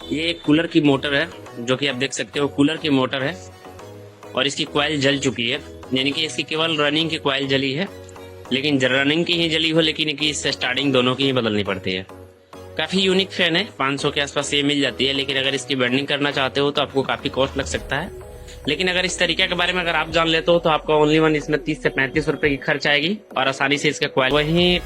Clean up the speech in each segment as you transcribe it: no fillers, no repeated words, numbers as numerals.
ये एक कूलर की मोटर है, जो कि आप देख सकते हो कूलर की मोटर है और इसकी कॉइल जल चुकी है, यानी कि इसकी केवल रनिंग की कॉइल जली है, लेकिन रनिंग की ही जली हो, लेकिन इसकी स्टार्टिंग दोनों की ही बदलनी पड़ती है। काफ़ी यूनिक फैन है, 500 के आसपास ये मिल जाती है, लेकिन अगर इसकी वेल्डिंग करना चाहते हो तो आपको काफ़ी कॉस्ट लग सकता है। लेकिन अगर इस तरीके के बारे में अगर आप जान लेते हो तो आपका ओनली वन इसमें 30 से 35 रुपए की खर्च आएगी और आसानी से इसका कॉइल वहीं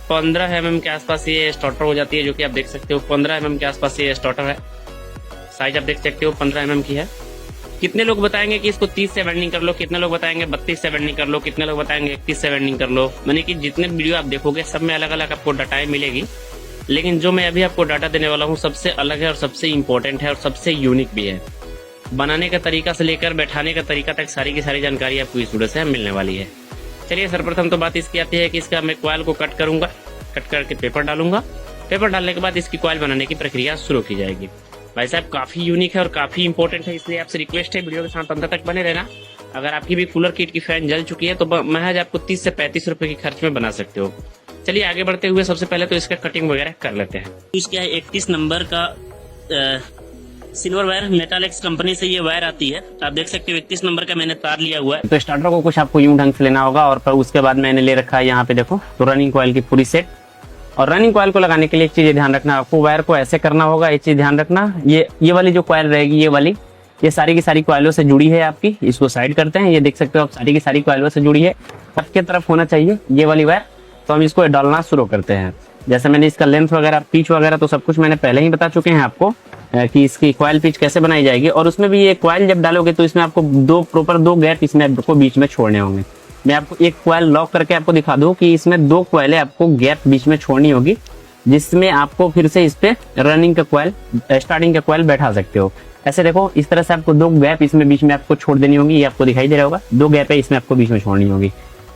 15 mm के आसपास ये स्टार्टर हो जाती है, जो कि आप देख सकते हो 15 mm के आसपास ये स्टार्टर है। साइज आप देख सकते हो 15 mm की है। कितने लोग बताएंगे कि इसको 30 से वेल्डिंग कर लो, कितने लोग बताएंगे 32 से वेल्डिंग कर लो, कितने लोग बताएंगे 31 से वेल्डिंग कर लो। यानी कि जितने वीडियो आप देखोगे सब में अलग अलग आपको डाटाएं मिलेगी, लेकिन जो मैं अभी आपको डाटा देने वाला हूँ सबसे अलग है और सबसे इम्पोर्टेंट है और सबसे यूनिक भी है। बनाने का तरीका से लेकर बैठाने का तरीका तक सारी की सारी जानकारी आपको इस वीडियो से मिलने वाली है। चलिए सर्वप्रथम तो बात इसकी आती है कि इसका मैं कॉइल को कट करूंगा, कट करके पेपर डालूंगा। पेपर डालने के बाद इसकी कॉइल बनाने की प्रक्रिया शुरू की जाएगी। भाई साहब काफ़ी यूनिक है और काफ़ी इंपॉर्टेंट है, इसलिए आपसे रिक्वेस्ट है वीडियो के साथ अंत तक बने रहना। अगर आपकी भी कूलर किट की फैन जल चुकी है तो महज आपको 30 से 35 रुपए की खर्च में बना सकते हो। चलिए आगे बढ़ते हुए सबसे पहले तो इसका कटिंग वगैरह कर लेते हैं। इसका 31 नंबर का सिल्वर वायर मेटालिक्स कंपनी से ये वायर आती है। आप देख सकते हो 31 नंबर का मैंने तार लिया हुआ है। तो स्टार्टर को कुछ आपको यूं ढंग से लेना होगा और फिर उसके बाद मैंने ले रखा है यहाँ पे देखो तो रनिंग कॉइल की पूरी सेट। और रनिंग कॉइल को लगाने के लिए एक चीज ध्यान रखना, आपको वायर को ऐसे करना होगा। एक चीज ध्यान रखना, ये वाली जो कॉइल रहेगी, ये वाली, ये सारी की सारी कॉइलों से जुड़ी है आपकी। इसको साइड करते हैं, ये देख सकते हो आप सारी की सारी कॉइलों से जुड़ी है। सबके तरफ होना चाहिए ये वाली वायर। तो हम इसको डालना शुरू करते हैं। जैसे मैंने इसका लेंथ वगैरह, पिच वगैरह तो सब कुछ मैंने पहले ही बता चुके हैं आपको कि इसकी कॉइल पिच कैसे बनाई जाएगी। और उसमें भी ये कॉइल जब डालोगे तो इसमें आपको दो गैप इसमें आपको बीच में छोड़ने होंगे। मैं आपको एक कॉइल लॉक करके आपको दिखा दूं कि इसमें 2 कॉइलें आपको गैप बीच में छोड़नी होगी, जिसमें आपको फिर से इस पे रनिंग का कॉइल, स्टार्टिंग का कॉइल बैठा सकते हो। ऐसे देखो, इस तरह से आपको 2 गैप इसमें बीच में आपको छोड़ देनी होगी। ये आपको दिखाई दे रहा होगा, 2 गैप है इसमें आपको बीच में छोड़नी होगी।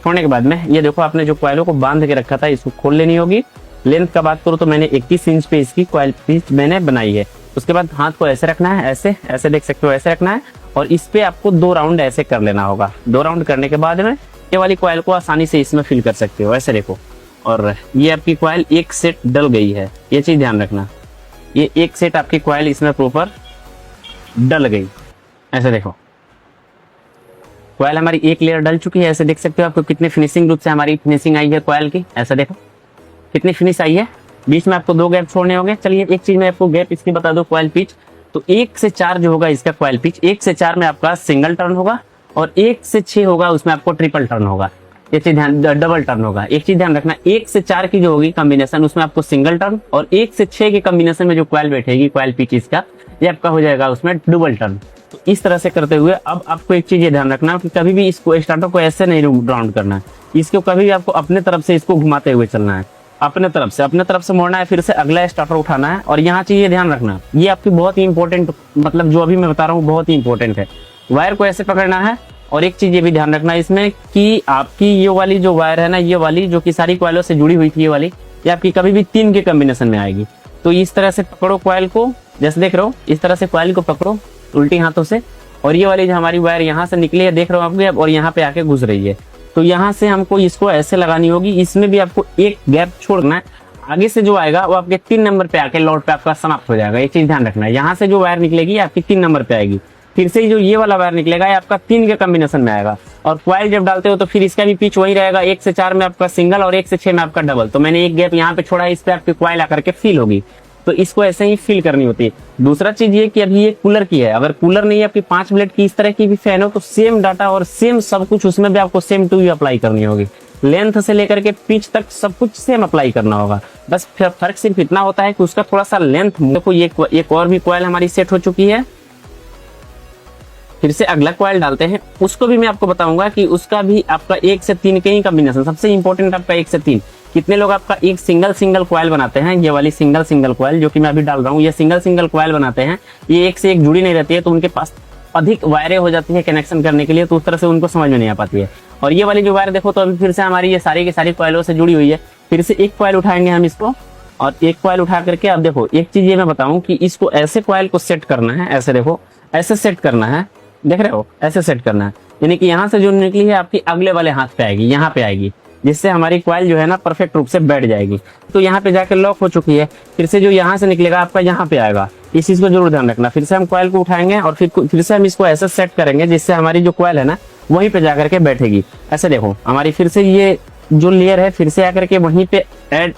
छोड़ने के बाद में ये देखो, आपने जो कॉइलों को बांध के रखा था इसको खोल लेनी होगी। लेंथ का बात करूँ तो मैंने 31 इंच पे इसकी कॉइल पिच मैंने बनाई है। उसके बाद हाथ को ऐसे रखना है, ऐसे देख सकते हो, ऐसे रखना है और इस पे आपको 2 राउंड ऐसे कर लेना होगा। 2 राउंड करने के बाद में ये वाली कॉइल को आसानी से इसमें फिल कर सकते हो। ऐसे देखो, और ये आपकी कॉइल एक सेट डल गई है, ये चीज ध्यान रखना। ये एक सेट आपकी कॉइल इसमें प्रॉपर डल गई। ऐसे देखो, कॉइल हमारी एक लेयर डल चुकी है। ऐसे देख सकते हो आपको कितने फिनिशिंग रूप से हमारी फिनिशिंग आई है कॉइल की। ऐसा देखो कितनी फिनिश आई है। बीच में आपको 2 गैप छोड़ने होंगे। चलिए एक चीज मैं आपको गैप इसकी बता दूं, कॉइल पिच तो 1 से 4 जो होगा इसका कॉइल पिच, 1 से 4 में आपका सिंगल टर्न होगा और 1 से 6 होगा उसमें आपको ट्रिपल टर्न होगा। ये चीज ध्यान, डबल टर्न होगा। एक चीज ध्यान रखना, 1 से 4 की जो होगी कॉम्बिनेशन उसमें आपको सिंगल टर्न, और 1 से 6 के कॉम्बिनेशन में जो कॉइल बैठेगी कॉइल पिच इसका, ये आपका हो जाएगा उसमें डबल टर्न। तो इस तरह से करते हुए अब आपको एक चीज ये ध्यान रखना कि कभी भी इसको स्टार्टर को ऐसे नहीं राउंड करना है, इसको कभी भी आपको अपने तरफ से इसको घुमाते हुए चलना है। अपने तरफ से मोड़ना है, फिर से अगला स्टार्टर उठाना है। और यहाँ चीज ध्यान रखना, ये आपकी बहुत ही इंपॉर्टेंट, मतलब जो अभी मैं बता रहा हूँ बहुत ही इंपॉर्टेंट है। वायर को ऐसे पकड़ना है। और एक चीज ये भी ध्यान रखना इसमें कि आपकी ये वाली जो वायर है ना, ये वाली जो कि सारी कॉइलों से जुड़ी हुई थी, ये वाली, ये आपकी कभी भी 3 के कॉम्बिनेशन में आएगी। तो इस तरह से पकड़ो कॉइल को, जैसे देख रहे हो इस तरह से कॉइल को पकड़ो उल्टी हाथों से। और ये वाली जो हमारी वायर यहाँ से निकली है, देख रहे हो आप, और यहाँ पे आके घुस रही है। तो यहाँ से हमको इसको ऐसे लगानी होगी। इसमें भी आपको एक गैप छोड़ना है। आगे से जो आएगा वो आपके 3 नंबर पे आके लोड पे आपका समाप्त हो जाएगा। ये चीज ध्यान रखना है। यहाँ से जो वायर निकलेगी आपकी 3 नंबर पे आएगी, फिर से जो ये वाला वायर निकलेगा ये आपका 3 के कॉम्बिनेशन में आएगा। और कॉइल जब डालते हो तो फिर इसका भी पिच वही रहेगा, 1 से 4 में आपका सिंगल और 1 से 6 में आपका डबल। तो मैंने एक गैप यहाँ पे छोड़ा है, इस पे आपकी कॉइल आकर के फील होगी। तो इसको ऐसे ही फील करनी होती है। दूसरा चीज ये कि अभी ये कूलर की है, अगर कूलर नहीं है आपकी 5 ब्लेड की इस तरह की भी फैन हो तो सेम डाटा और सेम सब कुछ उसमें भी आपको सेम टू अप्लाई करनी होगी। लेंथ से लेकर के पिच तक सब कुछ सेम अप्लाई करना होगा। बस फर्क सिर्फ इतना होता है कि उसका थोड़ा सा लेंथ। देखो ये एक और भी कॉइल हमारी सेट हो चुकी है। फिर से अगला कॉइल डालते हैं, उसको भी मैं आपको बताऊंगा कि उसका भी आपका 1 से 3 के ही कॉम्बिनेशन। सबसे इंपॉर्टेंट आपका 1 से 3। कितने लोग आपका एक सिंगल कॉइल बनाते हैं, ये वाली सिंगल कॉइल जो कि मैं अभी डाल रहा हूँ, ये सिंगल कॉइल बनाते हैं। ये एक से एक जुड़ी नहीं रहती है, तो उनके पास अधिक वायरें हो जाती है कनेक्शन करने के लिए, तो उस तरह से उनको समझ में नहीं आ पाती है। और ये वाली जो वायर देखो तो अभी फिर से हमारी ये सारी की सारी कॉइलों से जुड़ी हुई है। फिर से एक कॉइल उठाएंगे हम इसको, और एक कॉइल उठा करके अब देखो एक चीज ये मैं बताऊं कि इसको ऐसे कॉइल को सेट करना है। ऐसे देखो, ऐसे सेट करना है, देख रहे हो, ऐसे सेट करना है। यानी कि यहाँ से जो निकली है आपकी अगले वाले हाथ पे आएगी, यहाँ पे आएगी, जिससे हमारी कॉइल जो है ना परफेक्ट रूप से बैठ जाएगी। तो यहाँ पे जाकर लॉक हो चुकी है। फिर से जो यहाँ से निकलेगा आपका यहाँ पे आएगा, इस चीज को जरूर ध्यान रखना। फिर से हम कॉइल को उठाएंगे और फिर से हम इसको ऐसा सेट करेंगे जिससे हमारी जो कॉइल है ना वहीं पे जाकर के बैठेगी। ऐसे देखो हमारी फिर से ये जो लेयर है फिर से आकर के वहीं पे ऐड,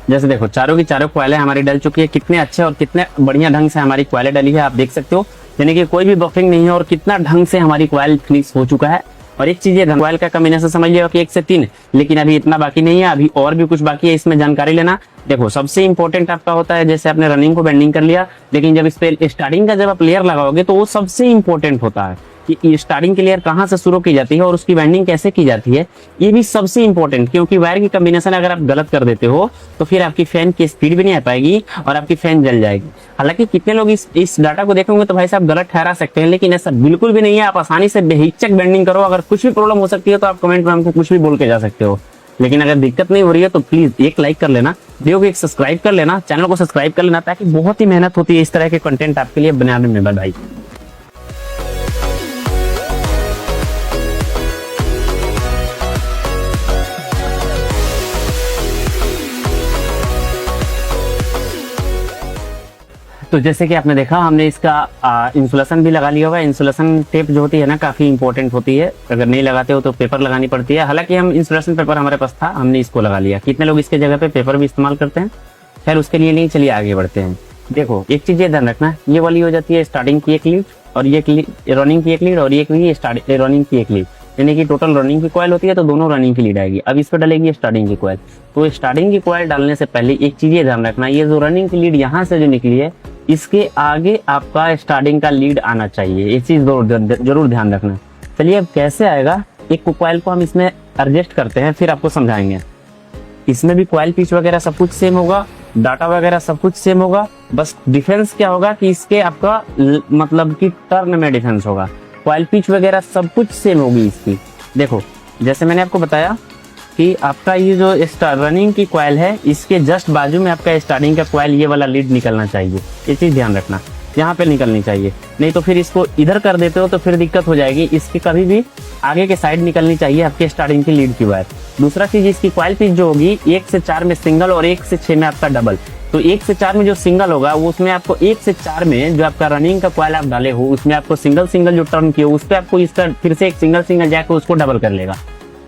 जैसे देखो चारों की चारों क्वाइलें हमारी डल चुकी है। कितने अच्छे और कितने बढ़िया ढंग से हमारी क्वाइलें डली है आप देख सकते हो, यानी कि कोई भी बफरिंग नहीं है और कितना ढंग से हमारी क्वाइल फिनिश हो चुका है। और एक चीज ये क्वाइल का कॉम्बिनेशन समझ लिया कि 1 से 3, लेकिन अभी इतना बाकी नहीं है, अभी और भी कुछ बाकी है, इसमें जानकारी लेना। देखो सबसे इंपॉर्टेंट आपका होता है, जैसे आपने रनिंग को बेंडिंग कर लिया, लेकिन जब इस पे स्टार्टिंग का जब आप लेयर लगाओगे तो वो सबसे इंपॉर्टेंट होता है कि स्टार्टिंग की लेयर कहाँ से शुरू की जाती है और उसकी बेंडिंग कैसे की जाती है, ये भी सबसे इंपॉर्टेंट। क्योंकि वायर की कॉम्बिनेशन अगर आप गलत कर देते हो तो फिर आपकी फैन की स्पीड भी नहीं आ पाएगी और आपकी फैन जल जाएगी। हालांकि कितने लोग इस डाटा को देखेंगे तो भाई साहब गलत ठहरा सकते हैं, लेकिन ऐसा बिल्कुल भी नहीं है। आप आसानी से बेहिचक बेंडिंग करो, अगर कुछ भी प्रॉब्लम हो सकती है तो आप कमेंट में हमको कुछ भी बोल के जा सकते हो। लेकिन अगर दिक्कत नहीं हो रही है तो प्लीज एक लाइक कर लेना, वीडियो को एक सब्सक्राइब कर लेना, चैनल को सब्सक्राइब कर लेना, ताकि बहुत ही मेहनत होती है इस तरह के कंटेंट आपके लिए बनाने में भाई। तो जैसे कि आपने देखा हमने इसका इंसुलेशन भी लगा लिया हुआ है। इंसुलेशन टेप जो होती है ना काफी इंपॉर्टेंट होती है, अगर नहीं लगाते हो तो पेपर लगानी पड़ती है। हालांकि हम इंसुलेशन पेपर हमारे पास था, हमने इसको लगा लिया। कितने लोग इसके जगह पे पेपर भी इस्तेमाल करते हैं, खैर उसके लिए नहीं, चलिए आगे बढ़ते हैं। देखो एक चीज ये ध्यान रखना, ये वाली हो जाती है स्टार्टिंग की एक लीड और ये रनिंग की एक लीड और ये रनिंग की एक लीड, यानी कि टोटल रनिंग की कॉइल होती है तो दोनों रनिंग की लीड आएगी। अब इस पर डलेगी स्टार्टिंग की कॉइल। तो स्टार्टिंग की कॉइल डालने से पहले एक चीज ये ध्यान रखना, ये जो रनिंग की लीड यहाँ से जो निकली है इसके आगे आपका स्टार्टिंग का लीड आना चाहिए, ये चीज जरूर ध्यान रखना। चलिए अब कैसे आएगा, एक कॉइल को हम इसमें एडजस्ट करते हैं फिर आपको समझाएंगे। इसमें भी कॉइल पिच वगैरह सब कुछ सेम होगा, डाटा वगैरह सब कुछ सेम होगा, बस डिफरेंस क्या होगा कि इसके आपका मतलब कि टर्न में डिफरेंस होगा। कॉइल पिच वगैरह सब कुछ सेम होगी इसकी। देखो जैसे मैंने आपको बताया कि आपका ये जो रनिंग की कॉइल है इसके जस्ट बाजू में आपका स्टार्टिंग का कॉइल ये वाला लीड निकलना चाहिए, ये चीज ध्यान रखना, यहाँ पे निकलनी चाहिए। नहीं तो फिर इसको इधर कर देते हो तो फिर दिक्कत हो जाएगी। इसकी कभी भी आगे के साइड निकलनी चाहिए आपके स्टार्टिंग की लीड की वायर। दूसरा चीज इसकी कॉइल पिच जो होगी 1 से 4 में सिंगल और 1 से 6 में आपका डबल। तो 1 से 4 में जो सिंगल होगा वो उसमें आपको 1 से 4 में जो आपका रनिंग का कॉइल आप डाले हो उसमें आपको सिंगल जो टर्न किया हो उस पर आपको इसका फिर से एक सिंगल जाकर उसको डबल कर लेगा।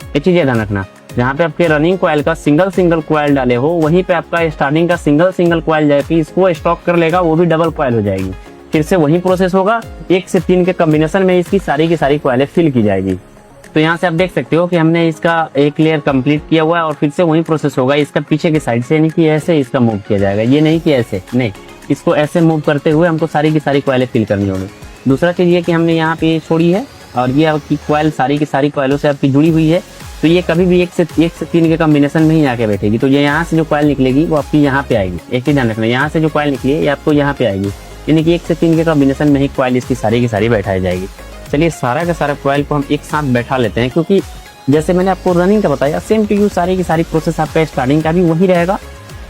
ये चीज ध्यान रखना, जहाँ पे आपके रनिंग कॉइल का सिंगल कॉइल डाले हो वहीं पे आपका स्टार्टिंग का सिंगल कॉइल जाके इसको स्टॉक कर लेगा, वो भी डबल कॉइल हो जाएगी। फिर से वही प्रोसेस होगा, 1 से 3 के कॉम्बिनेशन में इसकी सारी की सारी कॉइलें फिल की जाएगी। तो यहाँ से आप देख सकते हो कि हमने इसका एक लेयर कंप्लीट किया हुआ है और फिर से वही प्रोसेस होगा। इसका पीछे की साइड से यानी कि ऐसे इसका मूव किया जाएगा, ये नहीं कि ऐसे नहीं, इसको ऐसे मूव करते हुए हमको सारी की सारी कॉइलें फिल करनी होगी। दूसरा चीज ये कि हमने यहाँ पे छोड़ी है और ये आपकी कॉइल सारी की सारी कॉइलों से आपकी जुड़ी हुई है, तो ये कभी भी 1 से 3 के कॉम्बिनेशन में ही आके बैठेगी। तो ये यहाँ से जो कॉइल निकलेगी वो आपकी यहाँ पे आएगी। एक ही ध्यान रखना, यहाँ से जो कॉइल निकली है ये आपको यहाँ पे आएगी, यानी कि 1 से 3 के कॉम्बिनेशन में ही कॉइल इसकी सारी की सारी बैठाई जाएगी। चलिए सारा का सारा कॉइल को हम एक साथ बैठा लेते हैं, क्योंकि जैसे मैंने आपको रनिंग का बताया सेम टू यू सारी की सारी प्रोसेस आपका स्टार्टिंग का भी वही रहेगा।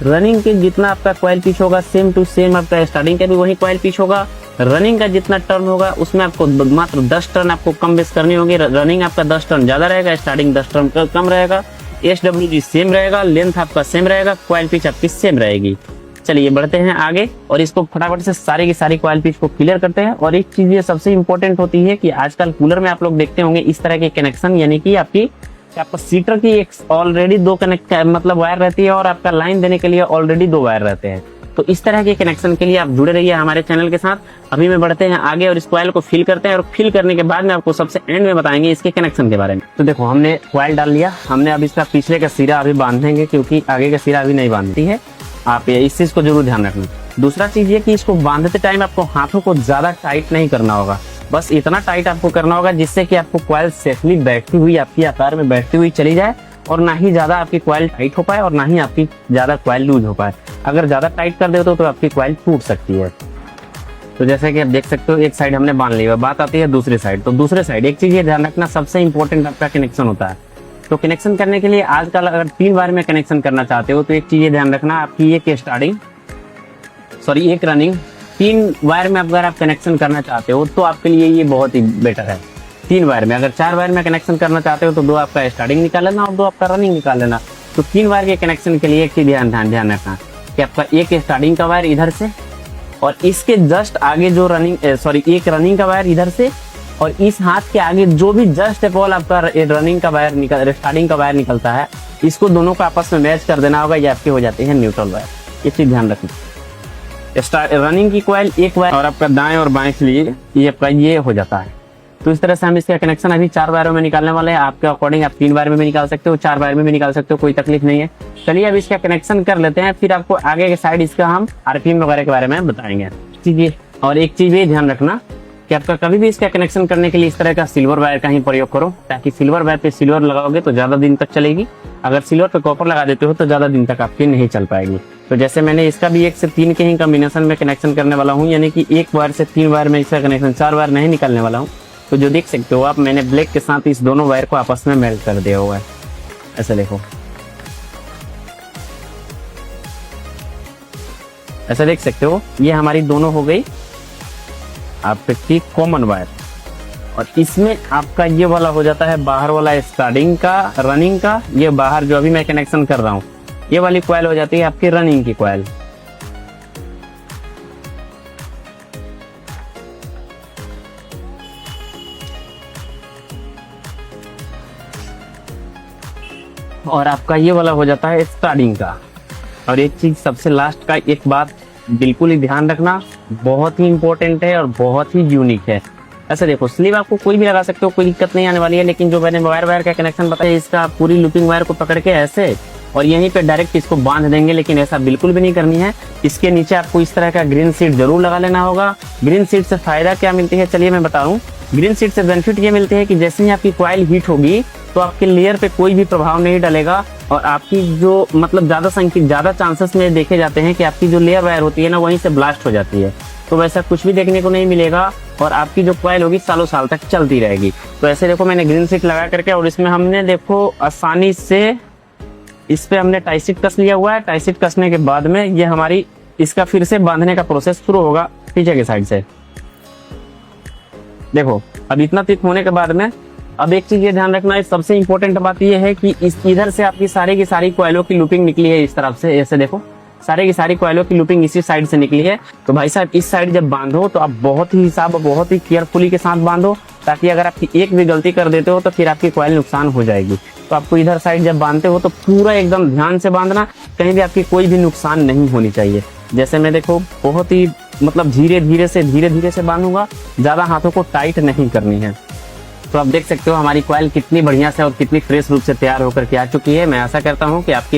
रनिंग के जितना आपका कॉइल पिच होगा सेम टू सेम आपका स्टार्टिंग का भी वही कॉइल पिच होगा। रनिंग का जितना टर्न होगा उसमें आपको मात्र 10 टर्न आपको कम बेस करनी होगी। रनिंग आपका 10 टर्न ज्यादा रहेगा, स्टार्टिंग 10 टर्न कम रहेगा। SWG सेम रहेगा, लेंथ आपका सेम रहेगा, कॉइल पिच आपकी सेम रहेगी। चलिए बढ़ते हैं आगे और इसको फटाफट से सारी की सारी कॉइल पिच को क्लियर करते हैं। और एक चीज ये सबसे इंपॉर्टेंट होती है कि आजकल कूलर में आप लोग देखते होंगे इस तरह के कनेक्शन, यानी कि आपका सीटर की एक ऑलरेडी 2 कनेक्ट मतलब वायर रहती है और आपका लाइन देने के लिए ऑलरेडी 2 वायर रहते हैं। तो इस तरह के कनेक्शन के लिए आप जुड़े रहिए हमारे चैनल के साथ। अभी में बढ़ते हैं आगे और इस कॉइल को फिल करते हैं और फिल करने के बाद में आपको सबसे एंड में बताएंगे इसके कनेक्शन के बारे में। तो देखो हमने कॉइल डाल लिया, हमने अब इसका पिछले का सिरा अभी बांधेंगे क्योंकि आगे का सिरा अभी नहीं बांधती है। आप इस चीज को जरूर ध्यान रखना। दूसरा चीज ये कि इसको बांधते टाइम आपको हाथों को ज्यादा टाइट नहीं करना होगा, बस इतना टाइट आपको करना होगा जिससे कि आपको कॉइल सेफली बैठती हुई आपकी आकार में बैठती हुई चली जाए और ना ही ज्यादा आपकी कॉइल टाइट हो पाए और ना ही आपकी ज्यादा कॉइल लूज हो पाए। अगर ज्यादा टाइट कर दे तो आपकी कॉइल टूट सकती है। तो जैसे कि आप देख सकते हो एक साइड हमने बांध लिया, बात आती है दूसरी साइड। तो दूसरे साइड एक चीज ये ध्यान रखना, सबसे इंपॉर्टेंट आपका कनेक्शन होता है। तो कनेक्शन करने के लिए आजकल अगर 3 बार में कनेक्शन करना चाहते हो तो एक चीज ये ध्यान रखना, आपकी एक रनिंग 3 वायर में अगर आप कनेक्शन करना चाहते हो तो आपके लिए ये बहुत ही बेटर है। 3 वायर में। अगर 4 वायर में कनेक्शन करना चाहते हो तो 2 आपका स्टार्टिंग निकाल लेना और 2 आपका रनिंग निकाल लेना। तो 3 वायर के कनेक्शन के लिए एक चीज ध्यान रखना कि आपका एक स्टार्टिंग का वायर इधर से और इसके जस्ट आगे जो एक रनिंग का वायर इधर से और इस हाथ के आगे जो भी जस्ट पॉल आपका रनिंग का वायर स्टार्टिंग का वायर निकलता है, इसको दोनों को आपस में मैच कर देना होगा। ये आपके हो जाते हैं न्यूट्रल वायर। ये चीज ध्यान रखना। रनिंग की कॉइल एक वायर और आपका दाएं और बाएं के लिए ये आपका ये हो जाता है। तो इस तरह से हम इसका कनेक्शन अभी 4 वायरों में निकालने वाले हैं। आपके अकॉर्डिंग आप 3 वायर में भी निकाल सकते हो, 4 वायर में भी निकाल सकते हो, कोई तकलीफ नहीं है। चलिए अब इसका कनेक्शन कर लेते हैं, फिर आपको आगे के साइड इसका हम आरपीएम वगैरह के बारे में बताएंगे। ठीक है, और एक चीज ये ध्यान रखना कि आपका कभी भी इसका कनेक्शन करने के लिए इस तरह का सिल्वर वायर का ही प्रयोग करो, ताकि सिल्वर वायर पे सिल्वर लगाओगे तो ज्यादा दिन तक चलेगी। अगर सिल्वर पे कॉपर लगा देते हो तो ज्यादा दिन तक आपकी नहीं चल पाएगी। तो जैसे मैंने इसका भी 1 से 3 के ही कॉम्बिनेशन में कनेक्शन करने वाला हूँ, यानी कि 1 वायर से 3 वायर में इसका कनेक्शन 4 वायर नहीं निकालने वाला हूँ। तो जो देख सकते हो आप, मैंने ब्लैक के साथ इस दोनों वायर को आपस में मेल्ट कर दिया हुआ है। ऐसा देखो, ऐसा देख सकते हो, ये हमारी दोनों हो गई आपकी कॉमन वायर। और इसमें आपका ये वाला हो जाता है बाहर वाला स्टार्टिंग का रनिंग का। ये बाहर जो अभी मैं कनेक्शन कर रहा हूँ, ये वाली कॉइल हो जाती है आपकी रनिंग की कॉइल। और आपका ये वाला हो जाता है स्टार्टिंग का। और एक चीज सबसे लास्ट का एक बात बिल्कुल ही ध्यान रखना, बहुत ही इंपॉर्टेंट है और बहुत ही यूनिक है। ऐसे देखो, स्लीव आपको कोई भी लगा सकते हो, कोई दिक्कत नहीं आने वाली है। लेकिन जो मैंने वायर का कनेक्शन बताया, इसका पूरी लूपिंग वायर को पकड़ के ऐसे और यहीं पे डायरेक्ट इसको बांध देंगे, लेकिन ऐसा बिल्कुल भी नहीं करनी है। इसके नीचे आपको इस तरह का ग्रीन शीट जरूर लगा लेना होगा। ग्रीन शीट से फायदा क्या मिलती है, चलिए मैं बता दूं। ग्रीन शीट से बेनिफिट ये मिलते हैं कि जैसे ही आपकी कॉइल हीट होगी तो आपके लेयर पे कोई भी प्रभाव नहीं डलेगा और आपकी जो मतलब ज्यादा चांसेस में देखे जाते हैं कि आपकी जो लेयर वायर होती है ना, वहीं से ब्लास्ट हो जाती है। तो वैसा कुछ भी देखने को नहीं मिलेगा और आपकी जो कॉइल होगी सालों साल तक चलती रहेगी। तो ऐसे देखो, मैंने ग्रीन शीट लगा करके और इसमें हमने देखो आसानी से इस पे हमने टाई शीट कस लिया हुआ है। टाई शीट कसने के बाद में ये हमारी इसका फिर से बांधने का प्रोसेस शुरू होगा पीछे के साइड से। देखो, अब इतना थिक होने के बाद में अब एक चीज ये ध्यान रखना है, सबसे इंपॉर्टेंट बात ये है कि इस इधर से आपकी सारी की सारी कॉइलों की लूपिंग निकली है इस तरफ से। ऐसे देखो, सारी की सारी कॉइलों की लूपिंग इसी साइड से निकली है। तो भाई साहब, इस साइड जब बांधो तो आप बहुत ही बहुत ही केयरफुली के साथ बांधो, ताकि अगर आपकी एक भी गलती कर देते हो तो फिर आपकी कॉइल नुकसान हो जाएगी। तो आपको इधर साइड जब बांधते हो तो पूरा एकदम ध्यान से बांधना, कहीं भी आपकी कोई भी नुकसान नहीं होनी चाहिए। जैसे मैं देखो बहुत ही मतलब धीरे धीरे से बांधूंगा, ज्यादा हाथों को टाइट नहीं करनी है। तो आप देख सकते हो हमारी कॉइल कितनी बढ़िया से और कितनी फ्रेश रूप से तैयार होकर के आ चुकी है। मैं आशा करता हूँ कि आपकी